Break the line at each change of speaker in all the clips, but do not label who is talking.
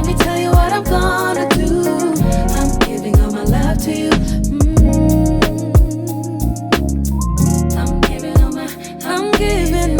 Let me tell you what I'm gonna do. I'm giving all my love to you. I'm giving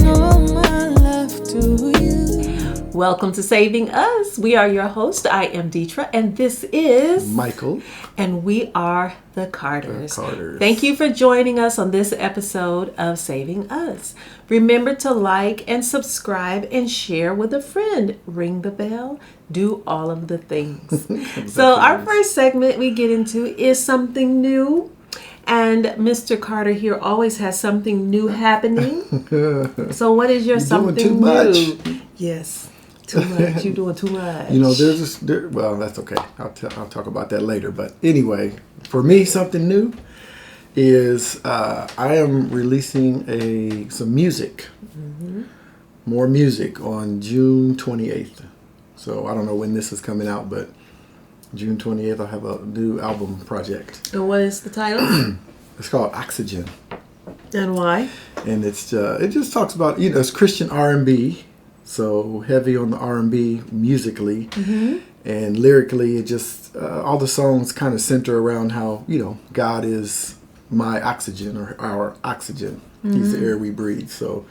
all my love to you.
Welcome to Saving Us. We are your host. I am Deetra, and this is
Michael.
And we are the Carters.
The Carters.
Thank you for joining us on this episode of Saving Us. Remember to like and subscribe and share with a friend. Ring the bell. Do all of the things. So our first segment we get into is something new. And Mr. Carter here always has something new happening. So what is your
You're
something
doing too
new?
much.
Yes. Too much. You're doing too much.
You know, well, that's okay. I'll talk about that later. But anyway, for me, something new is I am releasing some music, more music on June 28th. So I don't know when this is coming out, but June 28th, I'll have a new album project.
And what is the title?
It's called Oxygen.
And why?
And it just talks about, it's Christian R&B. So heavy on the R&B musically, and lyrically, it just all the songs kind of center around how God is my oxygen or our oxygen. He's the air we breathe. So,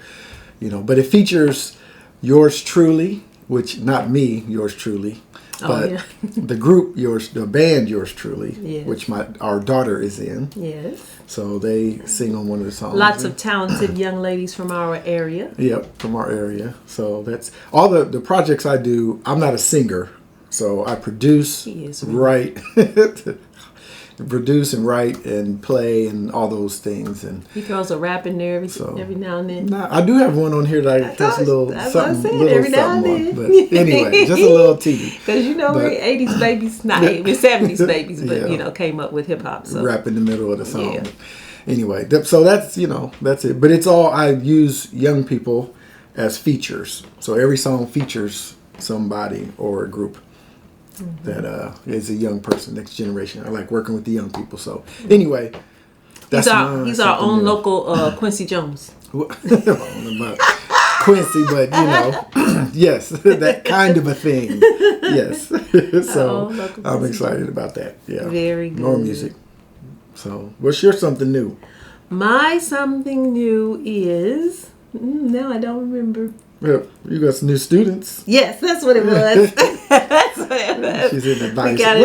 but it features yours truly, which not me, yours truly, but the group the band yours truly,
yes.
which our daughter is in.
Yes.
So they sing on one of the songs.
Lots of talented young ladies from our area.
Yep, from our area. So that's all the projects I do. I'm not a singer, so I produce, write, produce and write and play and all those things. And
he throws a rap in there every now and then.
I do have one on here that I just a little something,
every now and then.
But anyway, just a little teeny.
Because we're 80s babies, we're 70s babies, but came up with hip hop. So.
Rap in the middle of the song.
Yeah.
Anyway, so that's that's it. But it's all I use young people as features. So every song features somebody or a group that is a young person, next generation. I like working with the young people. So anyway,
he's our own local Quincy Jones.
I don't know about Quincy, but yes, that kind of a thing. Yes. So I'm excited about that. Yeah.
Very good.
More music. So what's your something new?
My something new is now I don't remember.
Yeah, you got some new students.
Yes, that's what it was. That's what it was.
She's an advisor.
We got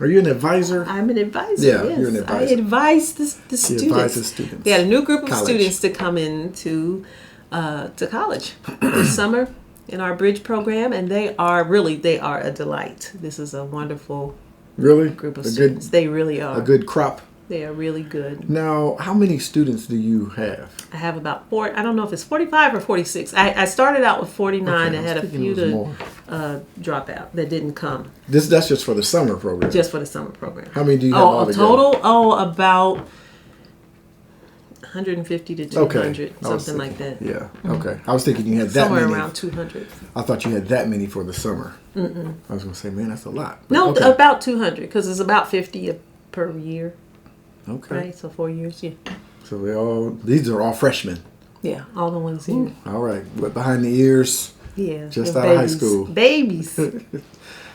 Are you an advisor?
I'm an advisor.
Yeah,
yes.
you're an advisor.
I advise the students.
You advise the students.
We had a new group of students to come into to college this summer in our bridge program, and they are a delight. This is a wonderful group of students. They really are
a good crop.
They are really good.
Now, how many students do you have?
I have about 4. I don't know if it's 45 or 46. I started out with 49 and had a few to drop out that didn't come.
That's just for the summer program?
Just for the summer program.
How many do you have altogether?
Total? About 150 to 200, something like that.
Yeah, okay. I was thinking you had that many.
Somewhere around 200.
I thought you had that many for the summer. Mm-mm. I was going to say, man, that's a lot. But
no, about 200, because it's about 50 per year.
Okay.
Right, so 4 years, yeah.
So these are all freshmen.
Yeah, all the ones here.
All right, but behind the ears.
Yeah,
just out of high school.
Babies. They're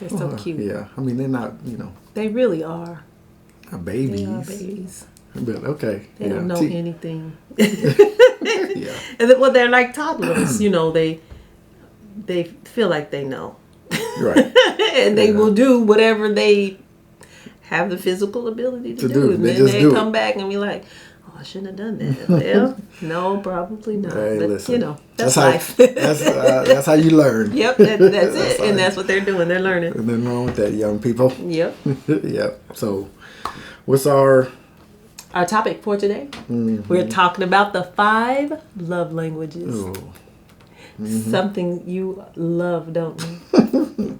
so cute.
Yeah, I mean they're not,
They really are.
Babies.
They are babies.
But okay.
They don't know anything.
Yeah.
And they're like toddlers. They feel like they know.
Right.
And they will do whatever they have the physical ability to do. And then they come back and be like, I shouldn't have done that. Well, no, probably not.
Hey,
but
listen,
that's life.
That's how you learn.
Yep, that's it. And that's what they're doing. They're learning.
And nothing wrong with that, young people.
Yep.
Yep. So, what's our
topic for today? Mm-hmm. We're talking about the 5 love languages.
Oh. Mm-hmm.
Something you love, don't you?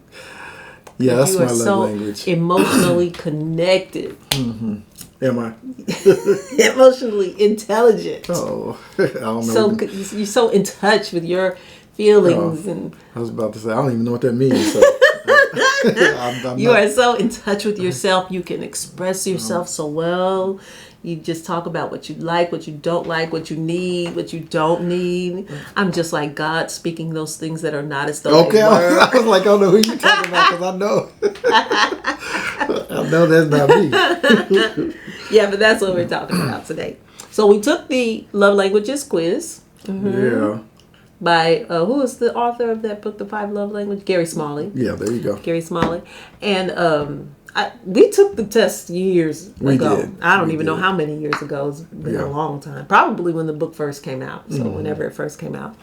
Yeah, that's my love
so
language.
Emotionally connected.
Mm-hmm. Am I?
Emotionally intelligent.
Oh, I don't know.
So you're so in touch with your feelings and.
I was about to say I don't even know what that means. So.
You are so in touch with yourself. You can express yourself so well. You just talk about what you like, what you don't like, what you need, what you don't need. I'm just like God speaking those things that are not as though
Okay,
they were.
I was like, I don't know who you talking about because I know. I know that's not me.
Yeah, but that's what we're talking about today. So we took the love languages quiz
Yeah.
by who is the author of that book, The 5 Love Languages? Gary Smalley.
Yeah, there you go.
Gary Smalley. And we took the test years
We
ago.
did.
I don't
We
even know
did.
how many years ago. It's been
Yeah.
a long time. Probably when the book first came out. So whenever it first came out.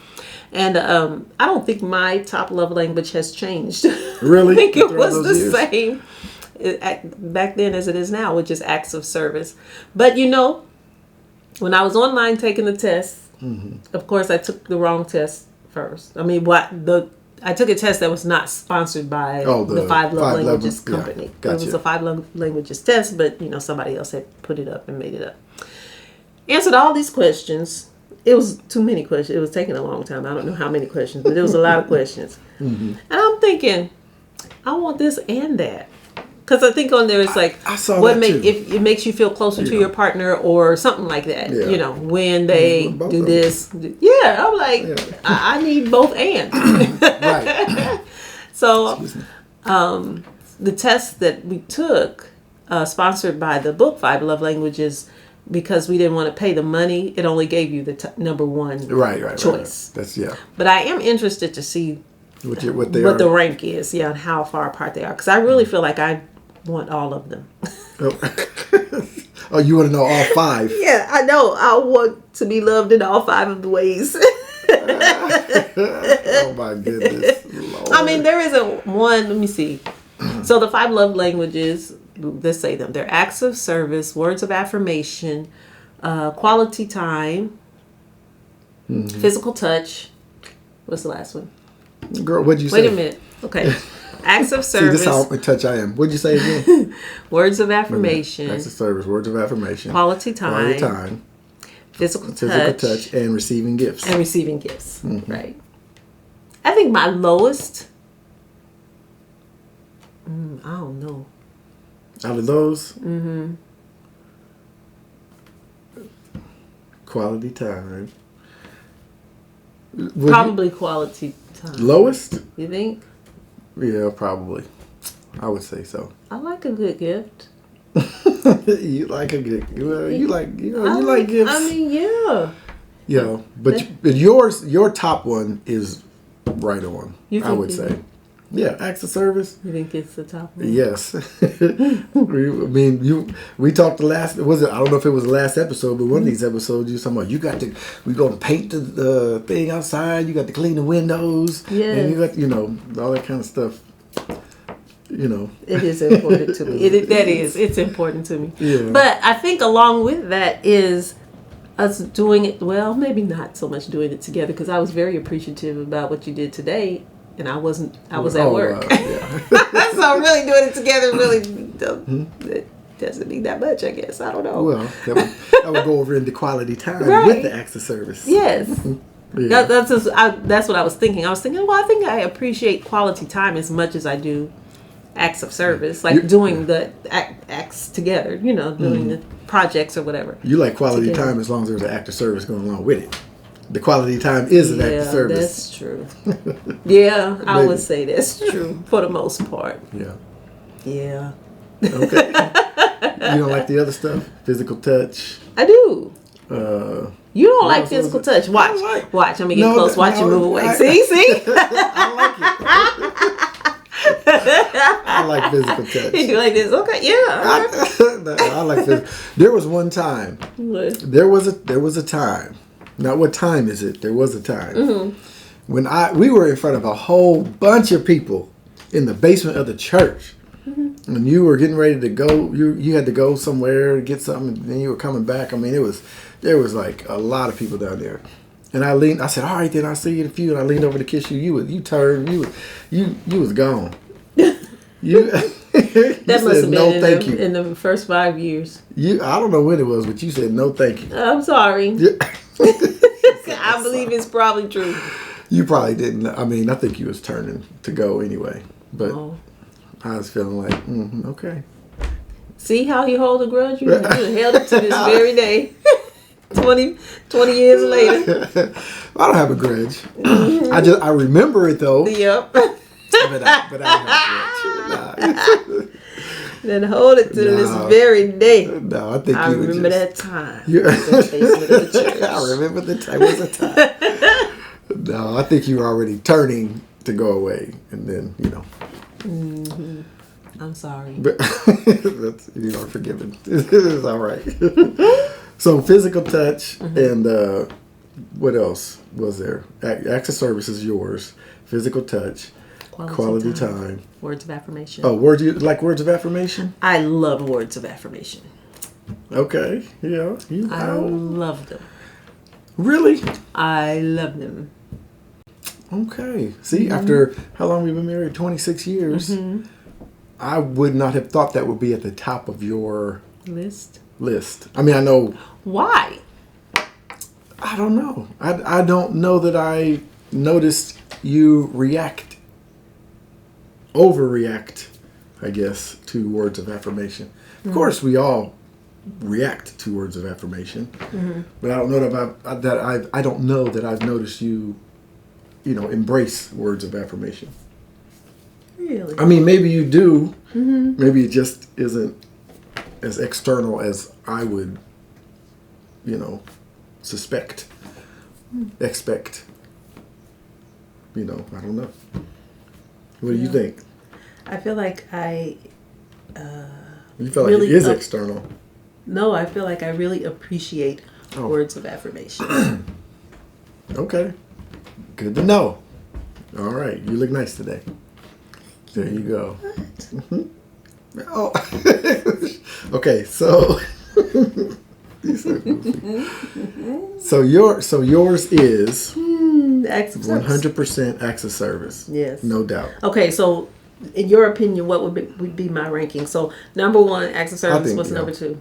And I don't think my top love language has changed.
Really?
I think it
Throughout
was
those
the
years?
same back then as it is now, which is acts of service. But when I was online taking the test, of course I took the wrong test first. I mean, I took a test that was not sponsored by the 5 Love Languages company.
Yeah, gotcha.
It was a 5 Love Languages test, but somebody else had put it up and made it up. Answered all these questions. It was too many questions. It was taking a long time. I don't know how many questions, but there was a lot of questions. And I'm thinking, I want this and that. Because I think on there it's like
I saw that too.
if it makes you feel closer to your partner or something like that.
Yeah.
When they
Both
do
of
this. Yeah, I'm like,
Yeah.
I need both and.
Right.
So the test that we took, sponsored by the book 5 Love Languages, because we didn't want to pay the money, it only gave you the number one
Right.
choice.
That's, yeah.
But I am interested to see
What
what
they are.
the rank is, and how far apart they are. Because I really feel like I want all of them.
Oh, you want to know all 5?
Yeah, I know. I want to be loved in all 5 of the ways.
Oh my goodness. Lord.
I mean, there isn't one. Let me see. So the 5 love languages, let's say them. They're acts of service, words of affirmation, quality time, physical touch. What's the last one?
Girl, what'd you say?
Wait a minute. Okay. Acts of
See,
service,
this is how touch I am. What'd you say again?
words of affirmation,
Acts of service, words of affirmation,
quality time,
quality time,
physical
physical touch, and receiving gifts.
and receiving gifts. Right. I think my lowest, I don't know.
Out of those, quality time. Would
Probably quality time.
you, lowest?
You think?
Yeah, probably. I would say so.
I like a good gift.
You like a good. Well, you like you like gifts.
I mean, yeah.
Yeah, but your top one is right on.
You
I
think
would
it
say.
is?
Yeah, acts of service.
You think it's the top one?
Yes. We talked the last, I don't know if it was the last episode, but one of these episodes you were talking about, we going to paint the thing outside, you got to clean the windows.
Yes.
And you got, all that kind of stuff.
It is important to me. It's important to me.
Yeah.
But I think along with that is us doing it, well, maybe not so much doing it together, because I was very appreciative about what you did today, and I was at work.
Yeah.
So really doing it together really it doesn't mean that much, I guess. I don't know.
Well, that would go over into quality time
Right.
with the acts of service.
Yes.
Yeah.
That's what I was thinking. I was thinking, well, I think I appreciate quality time as much as I do acts of service, like doing the acts together, doing the projects or whatever.
You like quality
Together.
time as long as there's an act of service going along with it. The quality time is an act of service.
That's true. Yeah, I
Maybe.
would say that's true for the most part.
Yeah.
Yeah.
Okay. You don't like the other stuff? Physical touch.
I do. You don't like
else was
physical
it?
touch. Watch.
I like-
Watch. I'm going to get
No,
close. Watch you
no,
move away.
I-
See?
I like physical touch.
You do like this. Okay, yeah.
I like physical. There was one time.
What?
There was a time. Now, what time is it? There was a time when we were in front of a whole bunch of people in the basement of the church, and you were getting ready to go. You had to go somewhere to get something, and then you were coming back. I mean, there was like a lot of people down there. And I said, all right, then I'll see you in a few. And I leaned over to kiss you. You turned. You was gone. You
That
said,
must have
no,
been
thank you.
in the first 5 years.
I don't know when it was, but you said no, thank you.
I'm sorry.
Yeah.
I believe it's probably true.
You probably didn't. I mean, I think you was turning to go anyway. But
Oh.
I was feeling like, okay.
See how he hold a grudge? You held it to this very day. 20 years later.
I don't have a grudge. I remember it though.
Yep.
But I don't have a grudge.
Then hold it to this very day.
No, I think
I
you would
remember
just,
that time.
You,
in the basement of the church.
I remember the time. It was a time. No, I think you were already turning to go away, and then
I'm sorry.
But you are forgiven. It's all right. So physical touch and what else was there? Acts of service is yours. Physical touch, quality time.
Words of affirmation.
Oh, words you like words of affirmation?
I love words of affirmation.
Okay, yeah.
I love them.
Really?
I love them.
Okay. See, after how long we've been married? 26 years. I would not have thought that would be at the top of your
List.
I mean, I know.
Why?
I don't know. I don't know that I noticed you overreact, I guess, to words of affirmation. Of course, we all react to words of affirmation, but I don't know I don't know that I've noticed you, embrace words of affirmation.
Really?
I mean, maybe you do. Maybe it just isn't as external as I would, suspect, expect. I don't know. What do you think?
I feel like
You feel like
really
it is external.
No, I feel like I really appreciate words of affirmation.
Okay. Good to know. All right. You look nice today. There you go. Oh. Okay, so yours is
Acts of service.
100% acts of service.
Yes.
No doubt.
Okay, so in your opinion, what would be my ranking? So number 1, acts of service. What's number 2?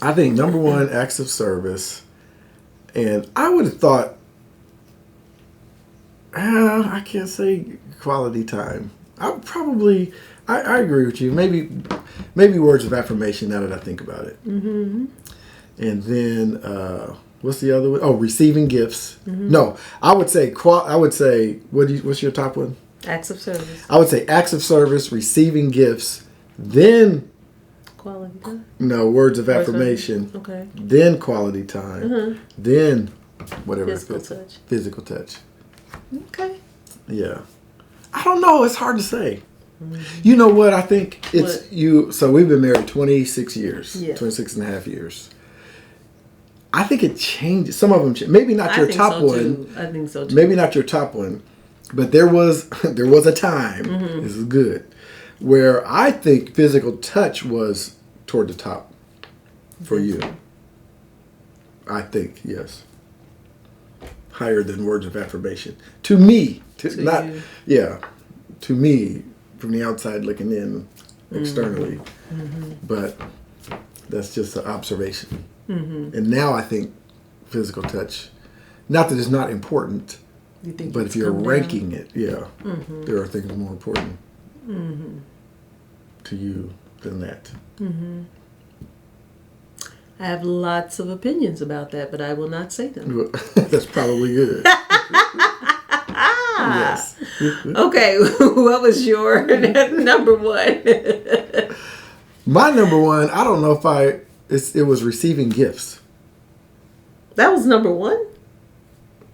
I think number 1, acts of service, and I would have thought, I can't say quality time. I agree with you. Maybe words of affirmation. Now that I think about it. And then what's the other one? Oh, receiving gifts. No, I would say what's your top one?
Acts of service.
I would say acts of service, receiving gifts, then
Quality time.
no words of affirmation.
Okay.
Then quality time. Then whatever
Physical touch. Okay.
Yeah. I don't know. It's hard to say. You know what? I think it's you. So we've been married 26 years, 26 and a half years. I think it changes. Some of them change. Maybe not your top one.
I think so too.
Maybe not your top one. But there was a time, this is good, where I think physical touch was toward the top for you. I think, yes. Higher than words of affirmation. To me. To me, from the outside looking in, externally. But that's just an observation. And now I think physical touch, not that it's not important, but if you're ranking it, there are things more important to you than that.
I have lots of opinions about that, but I will not say them.
That's probably good. Yes.
Okay, what was your number 1?
My number 1, I don't know if it was receiving gifts.
That was number 1?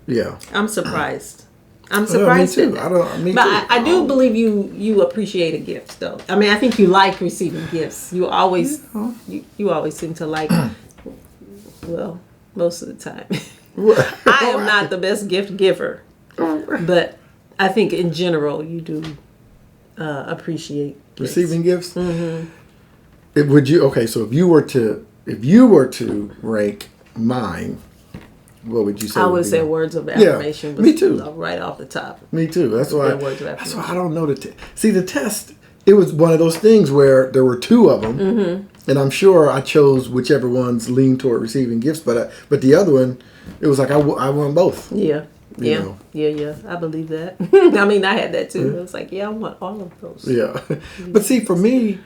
Yeah.
I'm surprised. I'm surprised.
Me too.
I do believe you appreciate a gift, though. I mean, I think you like receiving gifts. You always you always seem to like. Well, most of the time. I am not the best gift giver, but I think in general you do appreciate gifts.
Receiving gifts. Would you? Okay, so if you were to rank mine, what would you say?
I would say words of affirmation.
Yeah, me too.
Right off the top.
Me too. That's why.
Words of affirmation.
That's why I don't know see the test. It was one of those things where there were 2 of them, and I'm sure I chose whichever ones leaned toward receiving gifts. But the other one, it was like I won both.
Yeah.
You know.
Yeah. I believe that. I mean, I had that too. It was like, I want all of those.
Yeah. But see, for me,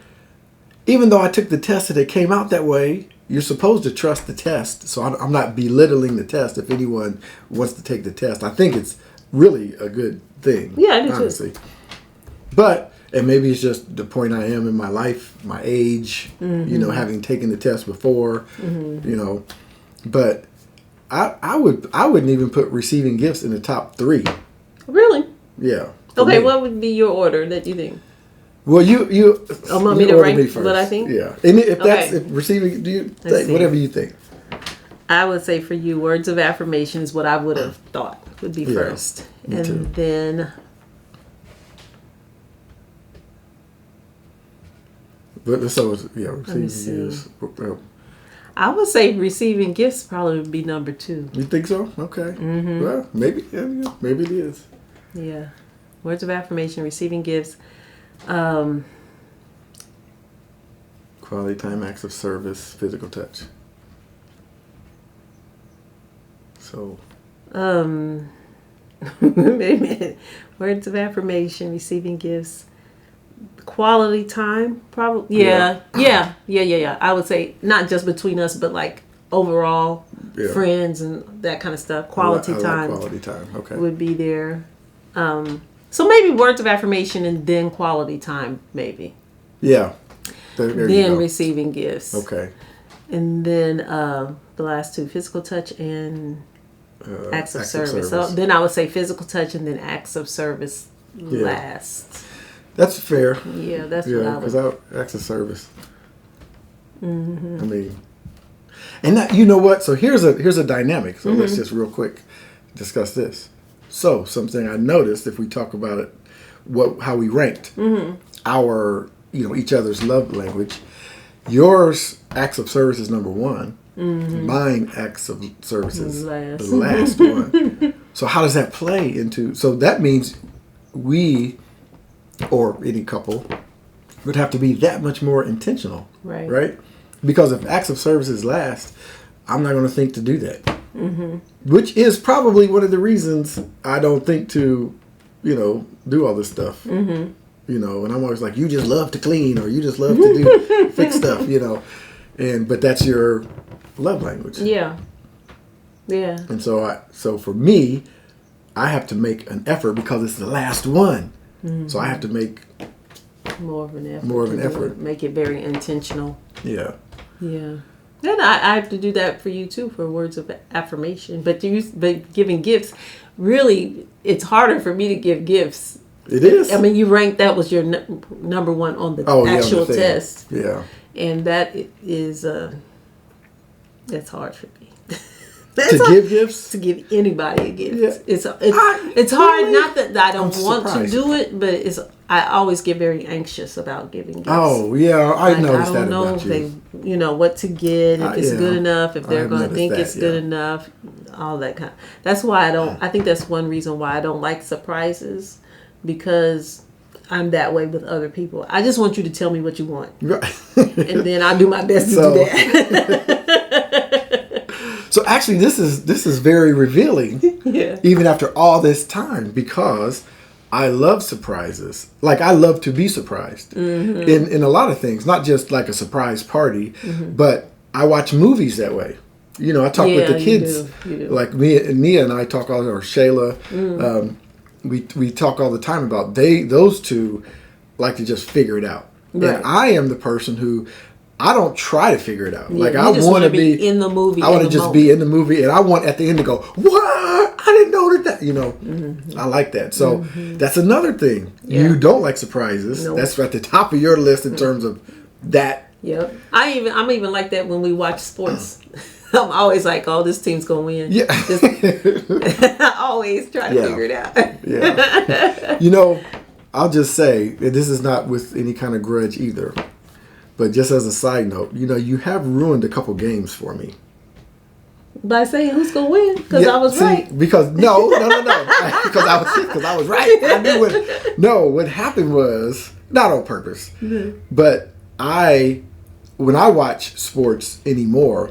even though I took the test and it came out that way, you're supposed to trust the test. So I'm not belittling the test if anyone wants to take the test. I think it's really a good thing.
Yeah, I do too.
honestly. But, and maybe it's just the point I am in my life, my age, you know, having taken the test before, you know. But I wouldn't even put receiving gifts in the top 3.
Really?
Yeah. for
Okay,
me.
what would be your order that you think?
Well, you
want me to
order
rank
me first.
what I think?
Yeah, and if that's
Okay.
if receiving, do you
Let's
think,
see.
whatever you think?
I would say for you, words of affirmation is what I would have thought would be
Yeah,
first.
me
And
too.
then,
But so receiving
see.
gifts.
I would say receiving gifts probably would be number 2.
You think so? Okay. Well, maybe maybe it is.
Yeah. Words of affirmation, receiving gifts.
Quality time, acts of service, physical touch. So
Wait a minute. Words of affirmation, receiving gifts, quality time, probably. Yeah. I would say not just between us, but like overall,
Yeah.
friends and that kind of stuff. Quality
I like
time
quality time. Okay.
would be there. So maybe words of affirmation and then quality time, maybe.
Yeah. There you
Then
go.
receiving gifts.
Okay.
And then the last 2, physical touch and acts of service. So then I would say physical touch and then acts of service last.
That's fair.
Yeah, that's
Yeah,
what I
because
would.
acts of service. I mean, and that, you know what? So here's a dynamic. So let's just real quick discuss this. So something I noticed, if we talk about it, how we ranked our each other's love language. Yours acts of service is number 1. Mine acts of service is
Last.
the last one. So how does that play into? So that means we, or any couple, would have to be that much more intentional,
Right.
Right? Because if acts of service is last, I'm not going to think to do that. Which is probably one of the reasons I don't think to, do all this stuff. And I'm always like, you just love to clean, or you just love to do fix stuff, but that's your love language.
Yeah. Yeah.
And so for me, I have to make an effort because it's the last one. So I have to make
More of an effort.
More of an
to do
effort.
it. Make it very intentional.
Yeah.
Yeah. And I have to do that for you too, for words of affirmation. But giving gifts, really, it's harder for me to give gifts.
It is.
I mean, you ranked that was your number 1 on the
on the
actual
thing.
test,
Yeah.
and that is that's hard for me.
To give gifts?
to give anybody a gift.
Yeah.
It's hard. Not that I don't
I'm
want
surprised.
to do it, but I always get very anxious about giving gifts.
Oh, yeah. I
Like,
noticed
I
that
don't know
about
if
you.
they, what to get, if it's
yeah.
good enough, if
I
they're
have
going to
noticed
think
that,
it's good
yeah.
enough, all that kind. That's why I think that's one reason why I don't like surprises, because I'm that way with other people. I just want you to tell me what you want,
Right.
and then I do my best to
So-
do that.
So actually, this is very revealing.
Yeah.
Even after all this time, because I love surprises. Like, I love to be surprised in a lot of things, not just like a surprise party, but I watch movies that way. I talk with the
you
kids,
do. You do.
like Nia and I talk all, or Shayla. We talk all the time about those two like to just figure it out.
Right.
And I am the person who, I don't try to figure it out.
Yeah,
like,
you
I
just
want to
wanna
be
in the movie.
I want
in
to
the
just
moment.
be in the movie, and I want at the end to go, what? I didn't know that. I like that. So that's another thing.
Yeah.
You don't like surprises.
Nope.
That's at the top of your list in terms of that.
Yep. I'm even like that when we watch sports. I'm always like, oh, this team's gonna win.
Yeah.
I always try to
Yeah.
figure it out.
Yeah. I'll just say, and this is not with any kind of grudge either, but just as a side note, you have ruined a couple games for me.
By saying who's gonna win, because I was right.
Because no, because I was right. I knew what happened was not on purpose, but when I watch sports anymore,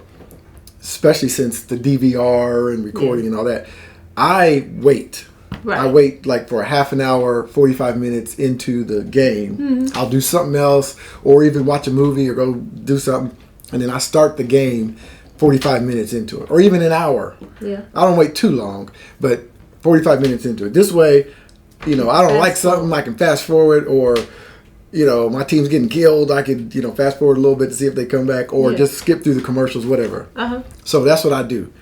especially since the DVR and recording and all that, I wait
Right.
I wait like for a half an hour, 45 minutes into the game. I'll do something else or even watch a movie or go do something. And then I start the game 45 minutes into it or even an hour.
Yeah.
I don't wait too long, but 45 minutes into it. This way, I don't like something, I can fast forward or, my team's getting killed. I could, fast forward a little bit to see if they come back or just skip through the commercials, whatever. So that's what I do.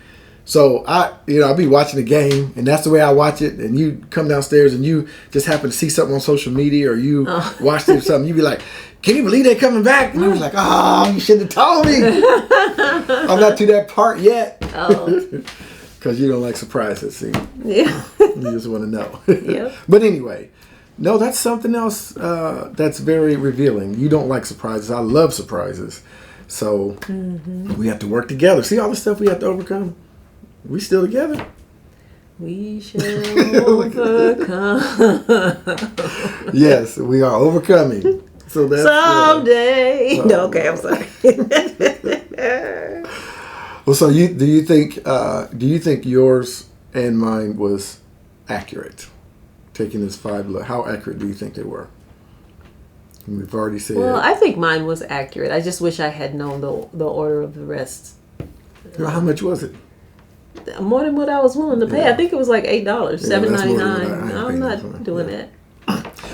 So I'll be watching the game and that's the way I watch it. And you come downstairs and you just happen to see something on social media or you watch something, you be like, can you believe they're coming back? And I was like, you should have told me. I'm not to that part yet. Because you don't like surprises, see.
Yeah.
You just want to know.
Yep.
But anyway, no, that's something else that's very revealing. You don't like surprises. I love surprises. So we have to work together. See all the stuff we have to overcome? We still together.
We shall overcome.
Yes, we are overcoming. So that's
Someday. No, okay, I'm sorry.
Well, so do you think yours and mine was accurate? Taking this 5 how accurate do you think they were? We've already said.
Well, I think mine was accurate. I just wish I had known the order of the rest.
How much was it?
More than what I was willing to pay.
Yeah.
I think it was like $8, $7.99.
I
I'm not doing that.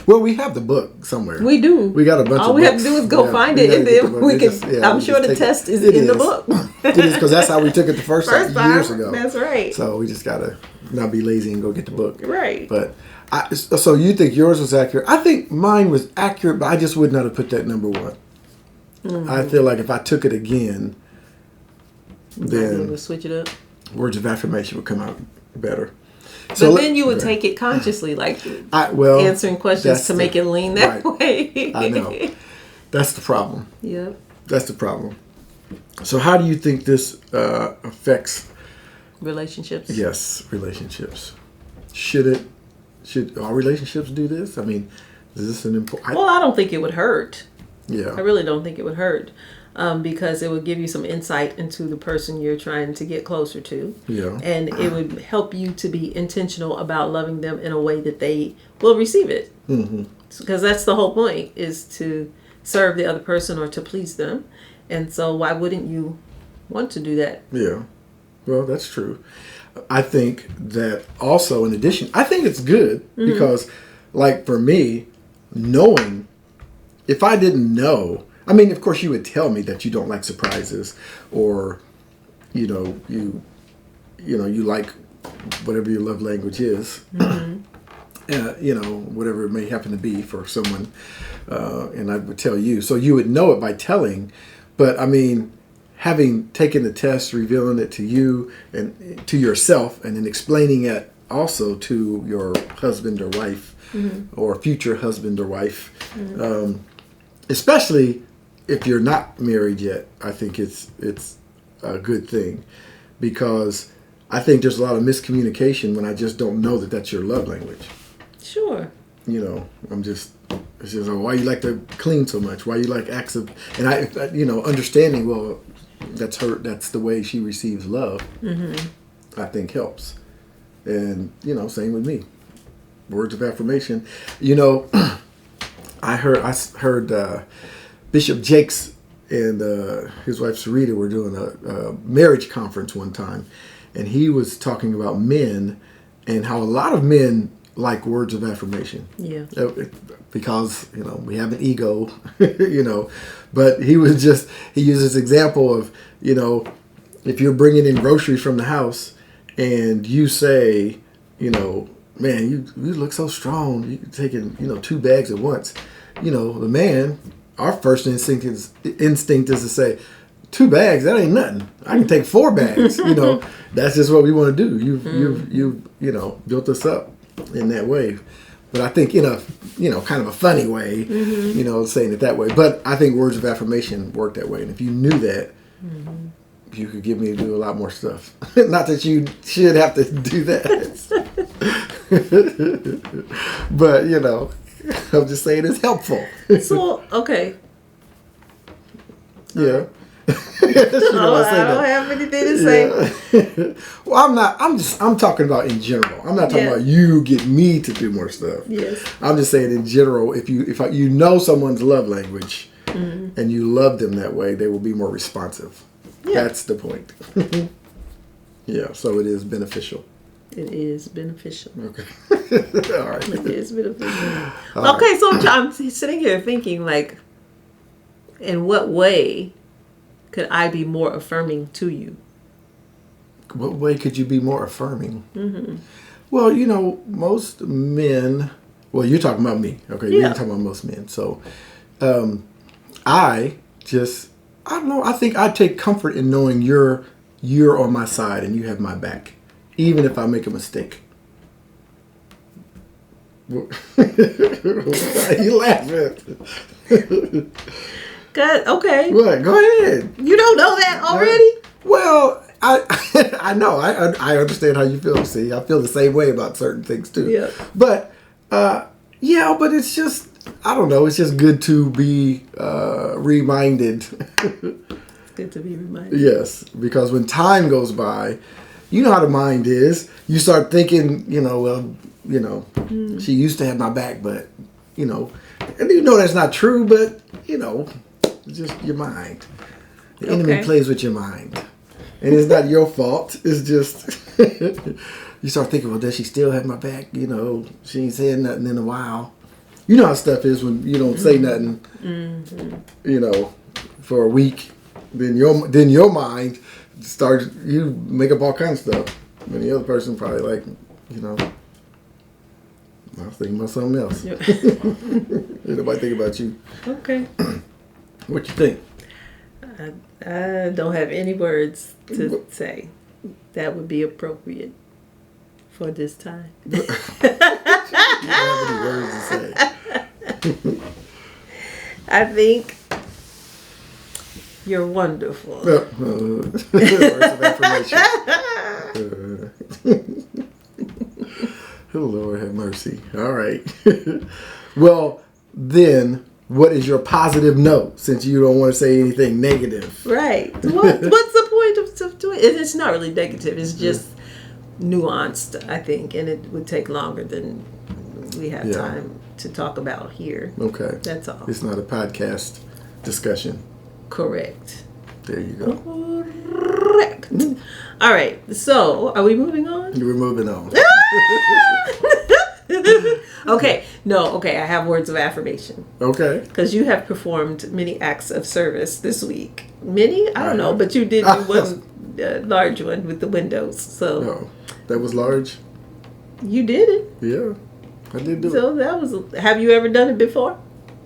Well, we have the book somewhere.
We do.
We got a bunch
All
of
we
books.
have to do is go find
we
it, and
gotta get the
then
book.
we can.
Just
I'm sure the
take
test is
It
in the
is.
book.
It is because that's how we took it the first time years ago.
That's right.
So we just gotta not be lazy and go get the book.
Right.
But so you think yours was accurate? I think mine was accurate, but I just would not have put that number 1. I feel like if I took it again, then
We'll switch it up.
words of affirmation would come out better.
But then you would take it consciously, like answering questions to make it lean that way.
I know. That's the problem.
Yep.
That's the problem. So how do you think this affects
Relationships.
Yes, relationships. Should our relationships do this? I mean, is this an important?
Well, I don't think it would hurt.
Yeah.
I really don't think it would hurt. Because it would give you some insight into the person you're trying to get closer to.
Yeah.
And it would help you to be intentional about loving them in a way that they will receive it. Because that's the whole point, is to serve the other person or to please them. And so why wouldn't you want to do that?
Yeah. Well, that's true. I think that also, in addition, I think it's good because, like, for me, knowing, if I didn't know, I mean, of course, you would tell me that you don't like surprises, or, you like whatever your love language is, whatever it may happen to be for someone, and I would tell you. So you would know it by telling, but I mean, having taken the test, revealing it to you and to yourself, and then explaining it also to your husband or wife, or future husband or wife, especially if you're not married yet, I think it's a good thing, because I think there's a lot of miscommunication when I just don't know that that's your love language.
Sure.
It's just, why you like to clean so much? Why you like acts of, and I understanding, well, that's the way she receives love, I think helps. And, same with me. Words of affirmation. I heard Bishop Jakes and his wife Sarita were doing a marriage conference one time, and he was talking about men and how a lot of men like words of affirmation.
Yeah.
Because, we have an ego, but he used this example of, if you're bringing in groceries from the house and you say, man, you look so strong, you're taking, 2 bags at once. The man, our first instinct is to say, 2 bags, that ain't nothing. I can take 4 bags. That's just what we want to do. You've built us up in that way. But I think in a, kind of a funny way, saying it that way. But I think words of affirmation work that way. And if you knew that, you could get me to do a lot more stuff. Not that you should have to do that. But, I'm just saying it's helpful.
So, okay.
Yeah. She know I say
I don't
that.
have anything to say.
Yeah. Well, I'm talking about in general. I'm not talking
Yeah.
about you get me to do more stuff.
Yes.
I'm just saying in general, if you know someone's love language and you love them that way, they will be more responsive.
Yeah.
That's the point. Yeah, so it is beneficial.
It is beneficial.
Okay. All right.
It is beneficial.
All
Okay, so I'm sitting here thinking, like, in what way could I be more affirming to you?
What way could you be more affirming? Well, most men. Well, you're talking about me. Okay,
Yeah.
you're talking about most men. So, I don't know. I think I take comfort in knowing you're on my side and you have my back, even if I make a mistake. Why are you laughing?
God, okay.
What? Go ahead.
You don't know that already?
Well, I know. I understand how you feel. See, I feel the same way about certain things too.
Yeah.
But yeah, but it's just I don't know. It's just good to be reminded.
It's good to be reminded.
Yes, because when time goes by, you know how the mind is. You start thinking, she used to have my back, but and you know that's not true, but it's just your mind. The enemy
Okay.
plays with your mind. And it's not your fault. It's just you start thinking, well, does she still have my back? She ain't saying nothing in a while. You know how stuff is when you don't say nothing, for a week. Then your mind starts, you make up all kinds of stuff. And the other person probably like, I was thinking about something else.
Yeah.
Nobody think about you.
Okay.
What you think?
I don't have any words to say that would be appropriate for this time.
You don't have any words to say.
I think you're wonderful.
Words of affirmation. Oh, Lord have mercy. All right. Well, then, what is your positive note? Since you don't want to say anything negative.
Right. What's the point of doing it? It's not really negative. It's just nuanced, I think, and it would take longer than we have
Yeah.
time to talk about here.
Okay.
That's all.
It's not a podcast discussion.
Correct.
There you go.
Correct. All right. So, are we moving on?
We're moving on.
Okay. No. Okay. I have words of affirmation
Okay.
because you have performed many acts of service this week. Many? I don't know, but you did do one large one with the windows. So
No, that was large.
you did it.
Yeah, I did do
So that was. Have you ever done it before?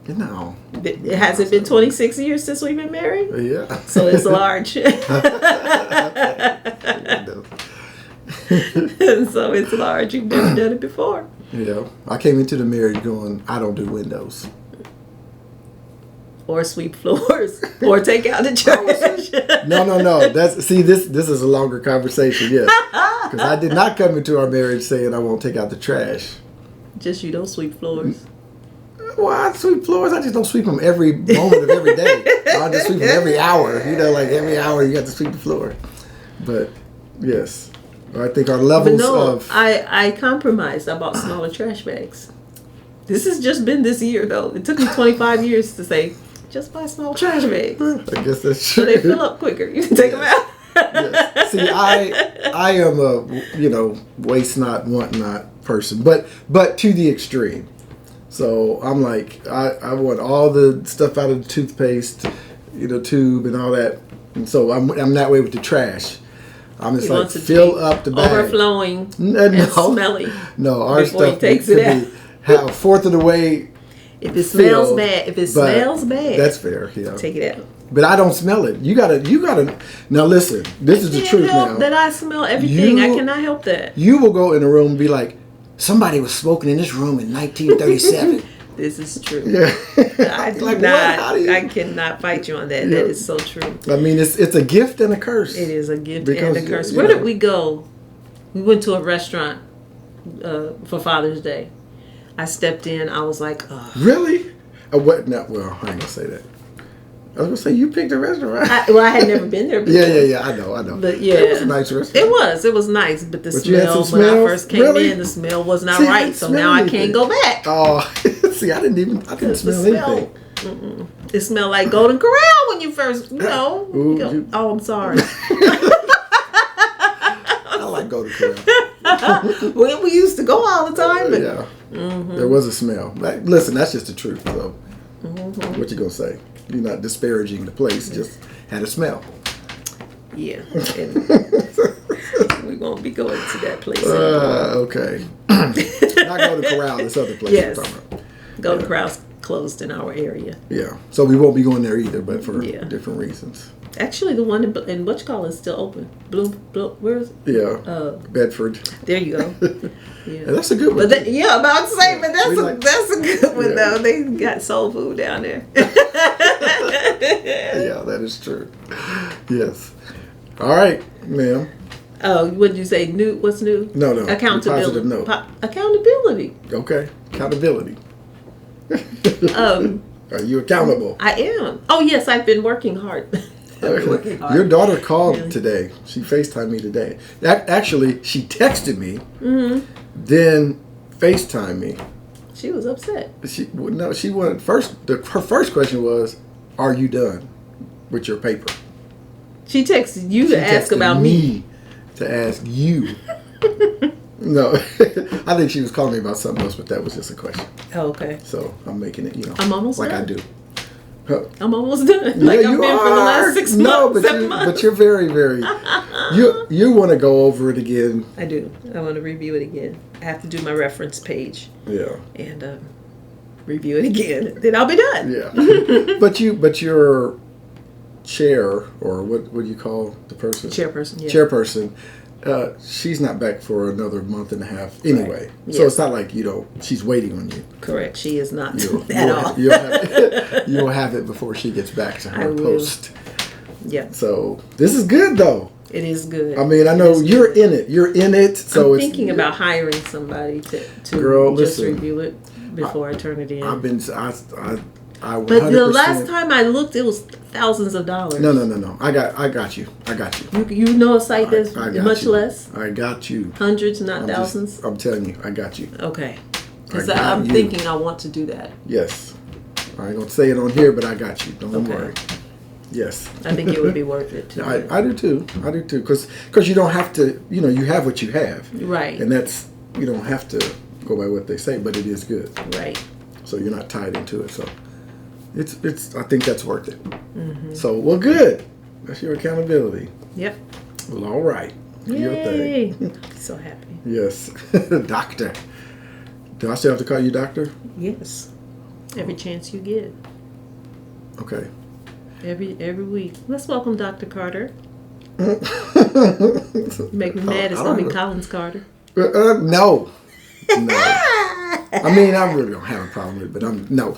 it. No.
It hasn't been 26 years since we've been married,
Yeah.
so it's large. So it's large. You've never done it before.
Yeah. I came into the marriage going, I don't do windows.
Or sweep floors, or take out the trash.
No. This is a longer conversation. Yes, because I did not come into our marriage saying I won't take out the trash.
Just you don't sweep floors.
Well, I sweep floors. I just don't sweep them every moment of every day. I just sweep them every hour. Like every hour you got to sweep the floor. But yes, I think our
But
levels
no,
of
I compromised. I bought smaller trash bags. This has just been this year, though. It took me 25 years to say, just buy small trash bags.
I guess that's
So
true.
they fill up quicker. You can take them out.
Yes. See, I am a waste not, want not person, but to the extreme. So I'm like I want all the stuff out of the toothpaste, tube and all that. And so I'm that way with the trash. I'm just
He
like
wants it to
fill
be
up the bag.
overflowing
No,
and smelly.
No, our
before he
stuff
takes
could
it
be have a fourth of the way.
If it smells
filled,
bad,
but
bad,
that's fair. Yeah.
take it out.
But I don't smell it. You gotta. Now listen. This is the
Can't
truth
help
now.
that I smell everything. I
You-
cannot help that.
You will go in a room and be like, somebody was smoking in this room in 1937.
This is true.
Yeah.
I do
Like, what?
not.
How do you-
I cannot fight you on that.
Yeah.
That is so true.
I mean, it's a gift and a curse.
It is a gift
Because,
and a curse.
you
Where
know-
did we go? We went to a restaurant for Father's Day. I stepped in. I was like, ugh.
Really? What? No, well, I ain't gonna say that. I was gonna say you picked a restaurant.
I had never been there before.
Yeah. I know.
But yeah,
it was a nice restaurant.
It was nice, but the
But you had
smell
some
when I
smells?
first came
Really?
in, the smell was not
See, I
right.
didn't
So
smell
now I
anything.
can't go back.
Oh, see, I didn't smell anything.
It smelled like Golden Corral when you first,
Ooh, you-
Oh, I'm sorry.
I like Golden Corral.
we used to go all the time, but
Yeah, there was a smell. Listen, that's just the truth. So, what you gonna say? You're not disparaging the place. Just had a smell.
yeah. And we won't be going to that place anymore.
Okay. Not Golden Corral. This other place
Yes.
you're talking about.
Golden Corral's closed in our area.
Yeah. So we won't be going there either, but for
Yeah.
different reasons.
Actually, the one in Butchcall is still open. Bloom, where is it?
Yeah. Bedford.
There you go.
Yeah,
Yeah.
that's a good one.
But I'm about to say, but
We
that's a good one
Yeah.
though. They got soul food down there.
Yeah, that is true. Yes. All right, ma'am.
Oh, what did you say? New? What's new?
No.
Accountability.
Positive note.
Accountability.
Okay. Accountability.
Um,
Are you accountable?
I am. Oh yes, I've been working hard. I've been working hard.
Your daughter called
Really?
today. She FaceTimed me today. Actually, she texted me,
Mm-hmm.
then FaceTimed me.
She was upset.
She wanted her first question was, "Are you done with your paper?"
She texted you
She
to ask
texted
about me.
to ask you. No, I think she was calling me about something else, but that was just a question.
Oh, okay.
So I'm making it,
I'm almost
like
done.
I do. Huh.
I'm almost done. Like I've been for the last 6 months, 7 months.
But you're very, very. You want to go over it again?
I do. I want to review it again. I have to do my reference page
Yeah,
and review it again. Then I'll be done.
yeah. but your chair, or what do you call the person?
Chairperson. Yeah.
Chairperson. She's not back for another month and a half anyway.
Right.
So
Yeah.
it's not like she's waiting on you.
Correct. She is not
You'll,
at all.
you'll have it before she gets back to
I
her
will.
post.
Yeah.
So this is good though.
It is good.
I mean, I know you're in it. You're in it. So
I'm
it's
thinking about hiring somebody to
Girl,
just
listen.
review it before I turn it in.
I've been. I 100%.
But the last time I looked, it was thousands of dollars.
No. I got you.
You know a site that's
I got
much
you.
less?
I got you.
Hundreds, not
I'm
thousands?
I'm telling you, I got you.
Okay. Because
I got
I'm
you.
thinking I want to do that.
Yes. I ain't gonna say it on here, but I got you. Don't
Okay.
worry. Yes.
I think it would be worth it too.
I do too. Because you don't have to. You have what you have.
Right.
And that's, you don't have to go by what they say, but it is good.
Right.
So you're not tied into it. So it's. I think that's worth it. Mm-hmm. So well, good. That's your accountability.
Yep.
Well, all right. Do your
Yay.
thing.
So happy.
Yes, doctor. Do I still have to call you doctor?
Yes. Every chance you get.
Okay.
Every week. Let's welcome Dr. Carter. Make me mad. It's
I
going to
don't
be
know.
Collins Carter.
No. I mean, I really don't have a problem with it, but no.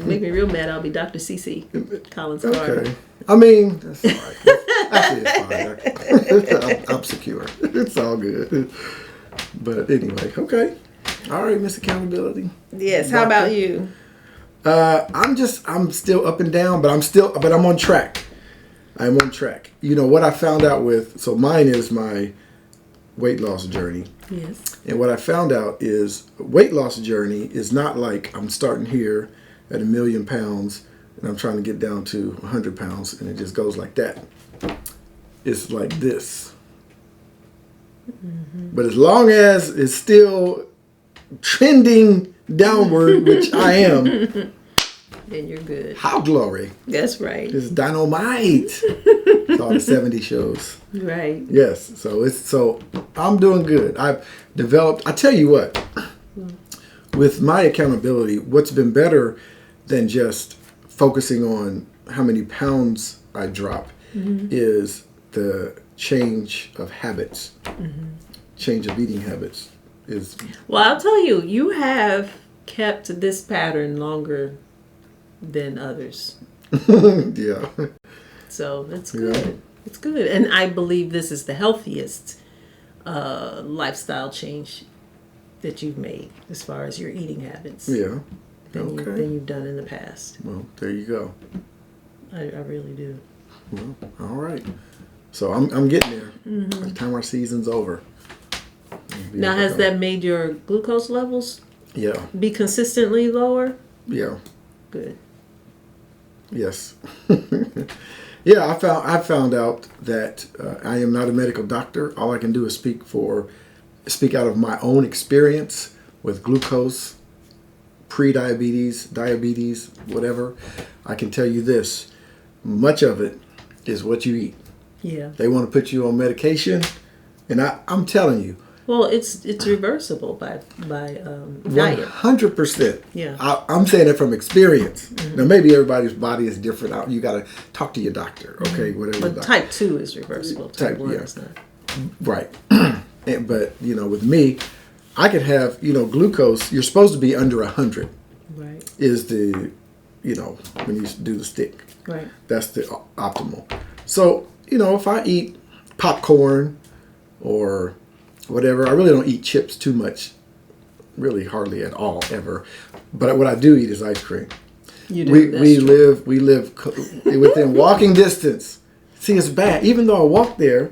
Make me real mad. I'll be Dr. CC Collins Carter.
Okay. I mean, that's all right. Actually, it's fine. I'm secure. It's all good. But anyway, okay. All right, Miss Accountability.
Yes. How about you?
I'm still up and down, but I'm on track. I'm on track. You know what I found out so mine is my weight loss journey.
Yes.
And what I found out is weight loss journey is not like I'm starting here at 1,000,000 pounds and I'm trying to get down to 100 pounds and it just goes like that. It's like this. Mm-hmm. But as long as it's still trending downward, which I am,
Then you're good.
how glory.
That's right.
It's dynamite. It's all the 70 shows.
Right.
Yes, so I'm doing good. I've developed. I tell you what, with my accountability, what's been better than just focusing on how many pounds I drop is the change of habits, change of eating habits.
Well, I'll tell you, you have kept this pattern longer than others.
Yeah.
So it's good.
Yeah.
It's good. And I believe this is the healthiest lifestyle change that you've made as far as your eating habits.
Yeah.
than,
Okay.
than you've done in the past.
Well, there you go.
I really do.
Well, all right. So I'm getting there. By the time our season's over. I'll be
Now,
able to
has
go.
that made your glucose levels
Yeah.
be consistently lower?
Yeah.
Good.
Yes. Yeah, I found out that I am not a medical doctor. All I can do is speak out of my own experience with glucose, pre-diabetes, diabetes, whatever. I can tell you this: much of it is what you eat.
Yeah.
They want to put you on medication, and I'm telling you,
Well, it's reversible by diet.
100%.
Yeah.
I'm saying it from experience. Now, maybe everybody's body is different. You got to talk to your doctor, okay? Whatever. your
But
doctor.
type 2 is reversible. Type 1
yeah.
is not.
Right. But, with me, I could have, glucose, you're supposed to be under 100
Right.
is the, when you do the stick.
Right.
That's the optimal. So, if I eat popcorn or whatever, I really don't eat chips too much, really hardly at all, ever. But what I do eat is ice cream.
You do.
We
That's true.
live within walking distance. See, it's bad. Even though I walk there,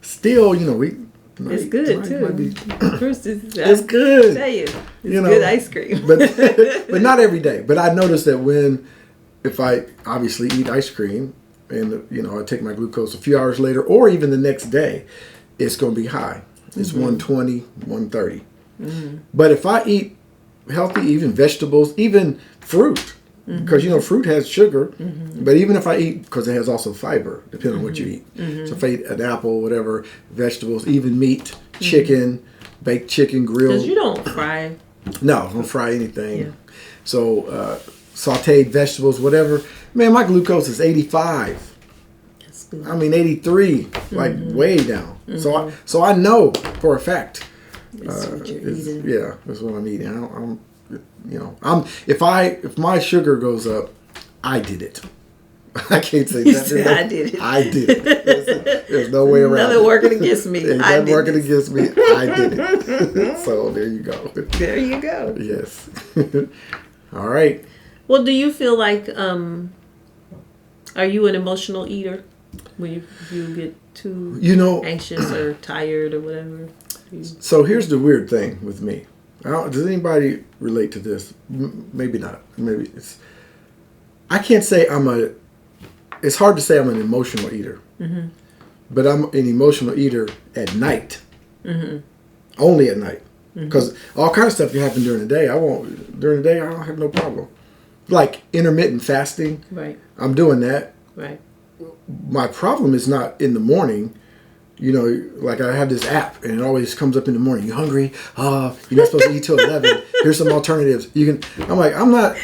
still,
It's good too.
be-
Bruce, it's
It's good.
I tell you, it's
You know,
good ice cream.
but but not every day. But I noticed that if I obviously eat ice cream and I take my glucose a few hours later or even the next day, it's going to be high. It's 120, 130. But if I eat healthy, even vegetables, even fruit, because fruit has sugar. But even if I eat, because it has also fiber, depending on what you eat. So if I eat an apple, whatever, vegetables, even meat, chicken, baked chicken, grilled.
Because you don't fry.
No, I don't fry anything.
Yeah.
So sauteed vegetables, whatever. Man, my glucose is 85.
That's good.
I mean 83, like way down. So I know for a fact.
That's what you're
It's-
eating.
Yeah, that's what I'm eating. If my sugar goes up, I did it. I can't say
You
that.
said, "I did it."
I did it. There's no way around
Nothing
it.
working against me.
Ain't
I
nothing
did
working
this.
against me. I did it. So there you go.
There you go.
Yes. All right.
Well, do you feel like are you an emotional eater when you get too anxious or tired or whatever?
So here's the weird thing with me. Does anybody relate to this? Maybe not. Maybe I can't say it's hard to say I'm an emotional eater. But I'm an emotional eater at night. Only at night. Because all kinds of stuff can happen during the day. During the day, I don't have no problem. Like intermittent fasting.
Right.
I'm doing that.
Right.
My problem is not in the morning. Like I have this app and it always comes up in the morning. You hungry? You're not supposed to eat till 11. Here's some alternatives. I'm like, I'm not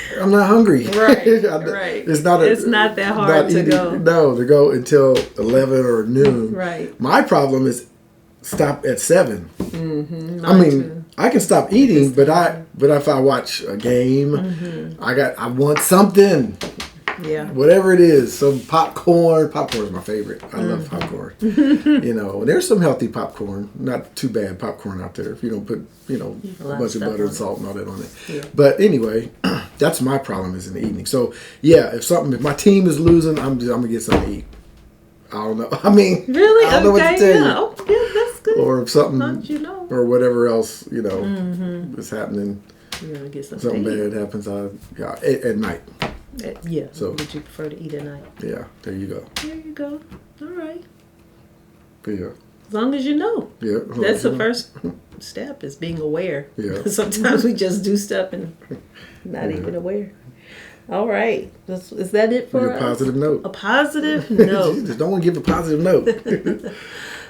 hungry.
Right.
Right. It's not
that hard to go.
No, to go until 11 or noon.
Right.
My problem is stop at 7. I mean,
too.
I can stop eating, but if I watch a game, I want something.
Yeah.
Whatever it is, some popcorn. Popcorn is my favorite. I love popcorn. And there's some healthy popcorn. Not too bad popcorn out there if you don't put, a
lot
bunch
of
of
stuff
butter
on
and salt and all that on it.
Yeah.
But anyway, that's my problem is in the evening. So yeah, if my team is losing, I'm gonna get something to eat. I don't know. I mean,
Really?
I don't know what to tell you.
Oh, yeah, that's good.
Or if something,
Not you know.
or whatever else, is happening.
You're gonna get
Something
to eat.
bad happens. At night.
Yeah.
So-
Would you prefer to eat at night?
Yeah, there you go.
There you go. All right.
Yeah,
As long as you know.
yeah.
That's the first step is being aware.
Yeah.
Sometimes we just do stuff and not even aware. All right. Is that it for
Your
us?
positive note.
A positive note.
Just don't want to give a positive note.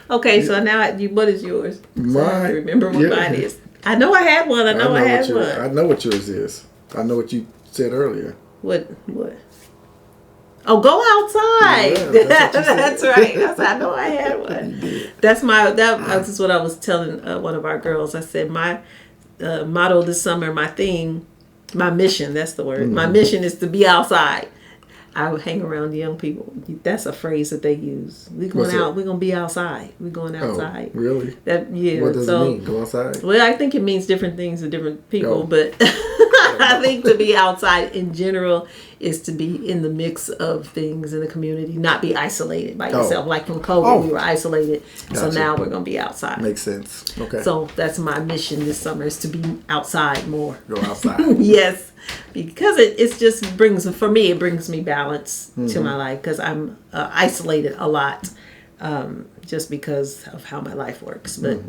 Okay, so now what is yours? So I have to
Mine-
remember what
yeah.
mine is. I know I had one. I know I had one.
I know what yours is. I know what you said earlier.
What? Oh, go outside.
Yeah, that's what you said.
That's right. I know I had one. That's what I was telling one of our girls. I said my motto this summer, my theme, my mission. That's the word. My mission is to be outside. I would hang around young people. That's a phrase that they use. We're going
What's
out.
that?
We're gonna be outside. We're going outside.
Oh, really?
That yeah.
What does
so,
it mean? Go outside?
Well, I think it means different things to different people,
Oh.
but I think to be outside in general is to be in the mix of things in the community, not be isolated by yourself. Like from COVID, we were isolated. So
Gotcha.
now we're going to be outside.
Makes sense. Okay.
So that's my mission this summer, is to be outside more.
Go outside.
Yes, because it just brings, for me, it brings me balance to my life, because I'm isolated a lot, just because of how my life works. But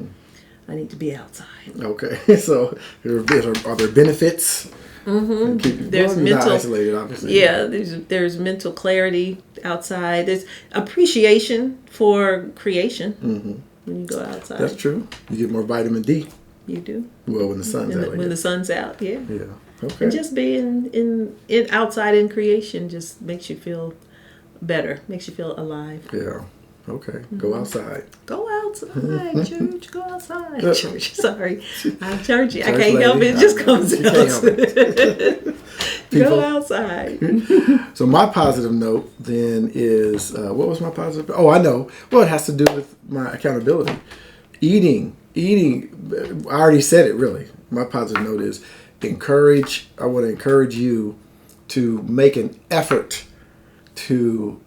I need to be outside.
Okay. So are there benefits?
There's
not
mental,
isolated, obviously.
yeah. There's mental clarity outside. There's appreciation for creation when you go outside.
That's true. You get more vitamin D.
You do.
Well, when the sun's out.
When the sun's out, yeah.
Yeah. Okay.
And just being in outside in creation just makes you feel better, makes you feel alive.
Yeah. Okay. Go outside.
Go outside, church. Go outside,
Yeah.
church. Sorry, I'm churchy. I
Church
can't help
lady.
it. It just comes
You can't help
out.
People-
Go outside.
So my positive note then is, what was my positive? Oh, I know. Well, it has to do with my accountability. Eating. I already said it, really. My positive note is I want to encourage you to make an effort to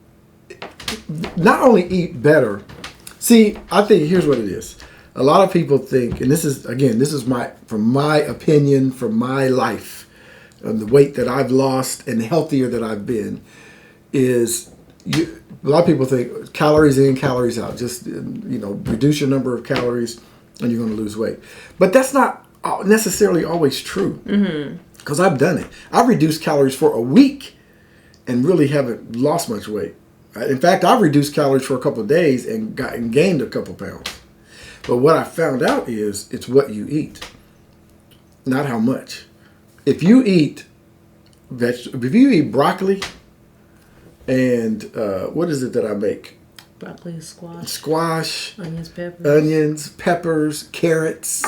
not only eat better. See, I think here's what it is. A lot of people think, and this is from my opinion, from my life, the weight that I've lost and the healthier that I've been, is a lot of people think calories in, calories out. Just reduce your number of calories and you're going to lose weight. But that's not necessarily always true. Because I've done it. I've reduced calories for a week and really haven't lost much weight. In fact, I've reduced calories for a couple of days and gained a couple pounds. But what I found out is it's what you eat, not how much. If you eat broccoli and what is it that I make?
Broccoli, squash,
Squash,
onions,
peppers, carrots.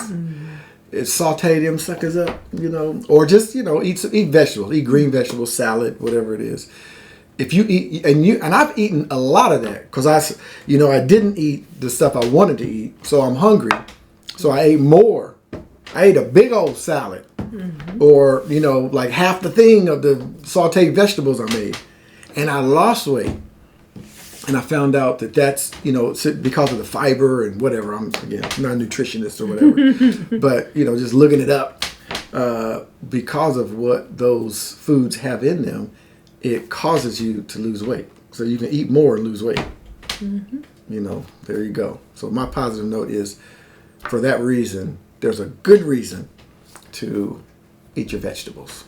Saute them suckers up, or just eat vegetables, eat green vegetables, salad, whatever it is. If you eat and I've eaten a lot of that because I didn't eat the stuff I wanted to eat, so I'm hungry, so I ate more. I ate a big old salad, or like half the thing of the sauteed vegetables I made, and I lost weight. And I found out that that's, because of the fiber and whatever. I'm not a nutritionist or whatever. But, just looking it up, because of what those foods have in them, it causes you to lose weight. So you can eat more and lose weight. There you go. So my positive note is, for that reason, there's a good reason to eat your vegetables.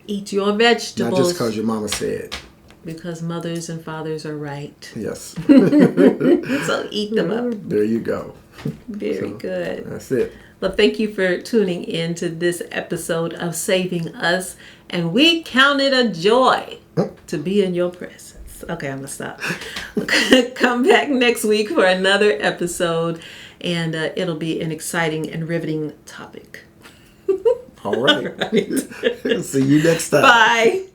Eat your vegetables.
Not just because your mama said.
Because mothers and fathers are right.
Yes.
So eat them up.
There you go.
Very good.
That's it.
Well, thank you for tuning in to this episode of Saving Us. And we count it a joy to be in your presence. Okay, I'm going to stop. Come back next week for another episode. And it'll be an exciting and riveting topic.
All right. See you next time.
Bye.